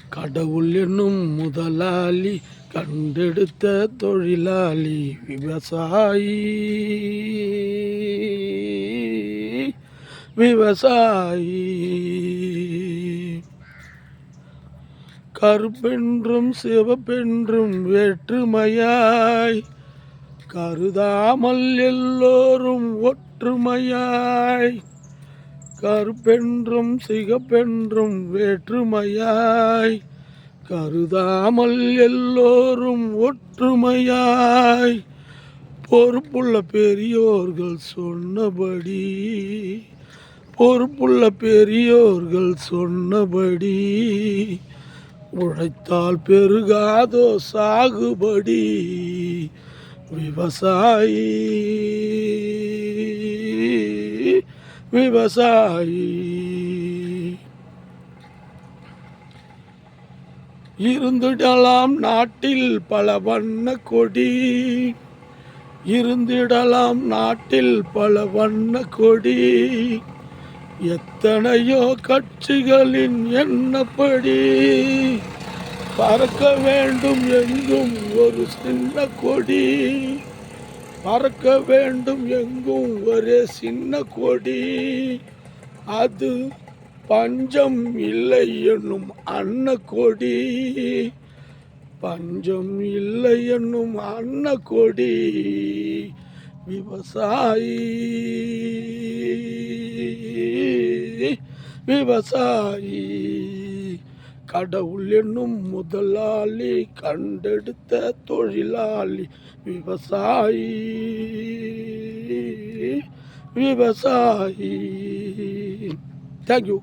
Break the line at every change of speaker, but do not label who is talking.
கடவுள் என்னும் முதலாளி, கண்டெடுத்த தொழிலாளி, விவசாயி. விவசாயி கருப்பென்றும் சிவப்பென்றும் வேற்றுமையாய் கருதாமல் எல்லோரும் ஒற்றுமையாய், கருப்பென்றும் சிகப்பென்றும் வேற்றுமையாய் கருதாமல் எல்லோரும் ஒற்றுமையாய், பொறுப்புள்ள பெரியோர்கள் சொன்னபடி, பொறுப்புள்ள பெரியோர்கள் சொன்னபடி, உழைத்தால் பெருகாதோ சாகுபடி. விவசாயி விவசாயி இருந்திடலாம் நாட்டில் பல வண்ண கொடி, இருந்திடலாம் நாட்டில் பல வண்ண கொடி, எத்தனையோ கட்சிகளின் எண்ணப்படி, பறக்க வேண்டும் எங்கும் ஒரு சின்ன கொடி, பறக்க வேண்டும் எங்கும் ஒரே சின்ன கொடி, அது பஞ்சம் இல்லை என்னும் அன்ன கொடி, பஞ்சம் இல்லை என்னும் அன்ன கொடி. விவசாயி விவசாயி கடவுள் என்னும் முதலாளி, கண்டெடுத்த தொழிலாளி, விவசாயி. விவசாயி. தேங்க்யூ.